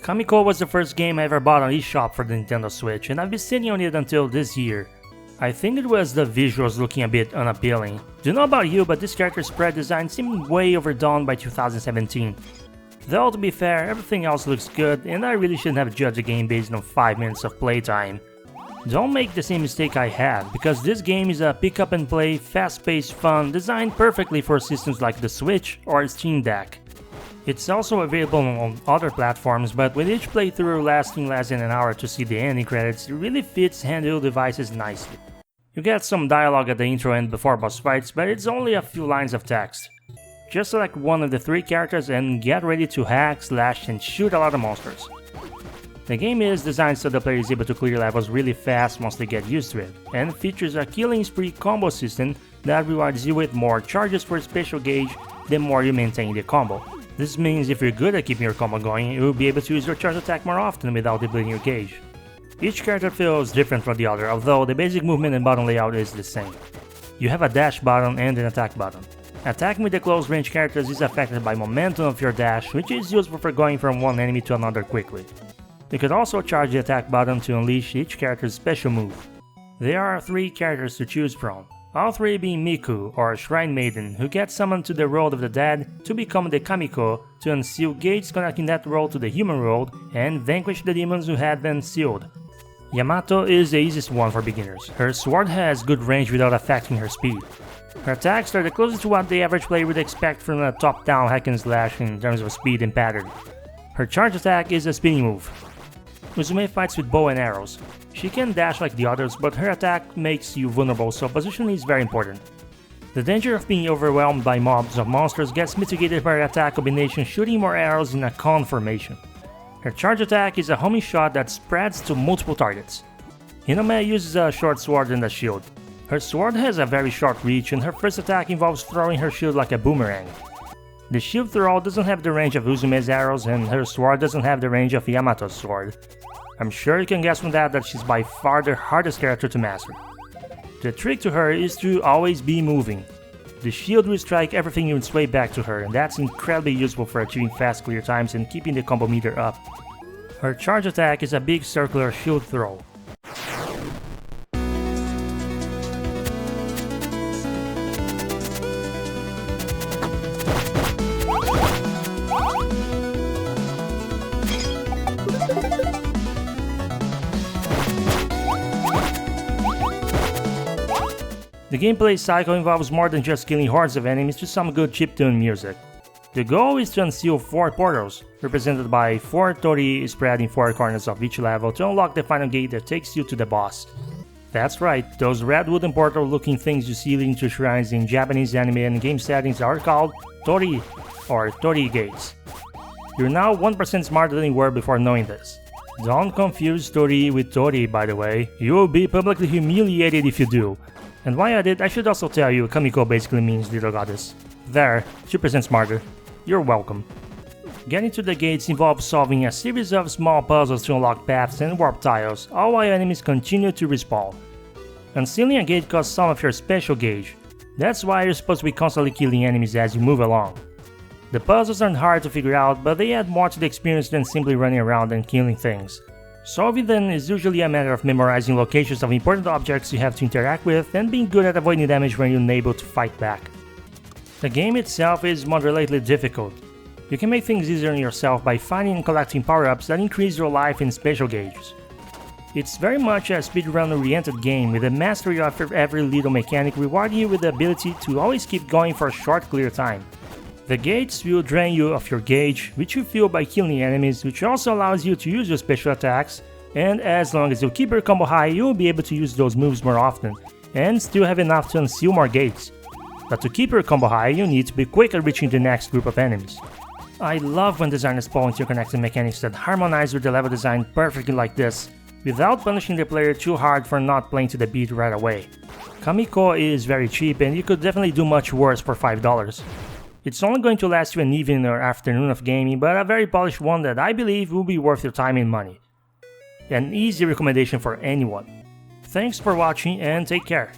Kamiko was the first game I ever bought on eShop for the Nintendo Switch, and I've been sitting on it until this year. I think it was the visuals looking a bit unappealing. Don't know about you, but this character's spread design seemed way overdone by 2017. Though to be fair, everything else looks good, and I really shouldn't have judged a game based on 5 minutes of playtime. Don't make the same mistake I had, because this game is a pick up and play, fast-paced fun designed perfectly for systems like the Switch or Steam Deck. It's also available on other platforms, but with each playthrough lasting less than an hour to see the ending credits, it really fits handheld devices nicely. You get some dialogue at the intro and before boss fights, but it's only a few lines of text. Just select one of the 3 characters and get ready to hack, slash, and shoot a lot of monsters. The game is designed so the player is able to clear levels really fast once they get used to it, and features a killing spree combo system that rewards you with more charges for special gauge the more you maintain the combo. This means if you're good at keeping your combo going, you'll be able to use your charge attack more often without depleting your gauge. Each character feels different from the other, although the basic movement and button layout is the same. You have a dash button and an attack button. Attacking with the close range characters is affected by momentum of your dash, which is useful for going from one enemy to another quickly. You could also charge the attack button to unleash each character's special move. There are 3 characters to choose from, all 3 being Miku, or Shrine Maiden, who gets summoned to the world of the dead to become the Kamiko to unseal gates connecting that world to the human world and vanquish the demons who had them sealed. Yamato is the easiest one for beginners. Her sword has good range without affecting her speed. Her attacks are the closest to what the average player would expect from a top-down hack and slash in terms of speed and pattern. Her charge attack is a spinning move. Uzume fights with bow and arrows. She can dash like the others, but her attack makes you vulnerable, so positioning is very important. The danger of being overwhelmed by mobs of monsters gets mitigated by her attack combination shooting more arrows in a cone formation. Her charge attack is a homing shot that spreads to multiple targets. Hinome uses a short sword and a shield. Her sword has a very short reach, and her first attack involves throwing her shield like a boomerang. The shield throw doesn't have the range of Uzume's arrows, and her sword doesn't have the range of Yamato's sword. I'm sure you can guess from that she's by far the hardest character to master. The trick to her is to always be moving. The shield will strike everything in its way back to her, and that's incredibly useful for achieving fast clear times and keeping the combo meter up. Her charge attack is a big circular shield throw. The gameplay cycle involves more than just killing hordes of enemies to some good chiptune music. The goal is to unseal 4 portals, represented by 4 torii spread in 4 corners of each level to unlock the final gate that takes you to the boss. That's right, those red wooden portal looking things you see leading to shrines in Japanese anime and game settings are called torii, or torii gates. You're now 1% smarter than you were before knowing this. Don't confuse torii with torii, by the way, you will be publicly humiliated if you do. And while at it, I should also tell you Kamiko basically means little goddess. There, 2% smarter. You're welcome. Getting to the gates involves solving a series of small puzzles to unlock paths and warp tiles, all while enemies continue to respawn. Unsealing a gate costs some of your special gauge. That's why you're supposed to be constantly killing enemies as you move along. The puzzles aren't hard to figure out, but they add more to the experience than simply running around and killing things. Solving them is usually a matter of memorizing locations of important objects you have to interact with and being good at avoiding damage when you're unable to fight back. The game itself is moderately difficult. You can make things easier on yourself by finding and collecting power-ups that increase your life and special gauges. It's very much a speedrun-oriented game with the mastery of every little mechanic rewarding you with the ability to always keep going for a short clear time. The gates will drain you of your gauge, which you feel by killing enemies, which also allows you to use your special attacks, and as long as you keep your combo high, you will be able to use those moves more often, and still have enough to unseal more gates. But to keep your combo high, you need to be quick at reaching the next group of enemies. I love when designers pull interconnected mechanics that harmonize with the level design perfectly like this, without punishing the player too hard for not playing to the beat right away. Kamiko is very cheap, and you could definitely do much worse for $5. It's only going to last you an evening or afternoon of gaming, but a very polished one that I believe will be worth your time and money. An easy recommendation for anyone. Thanks for watching and take care.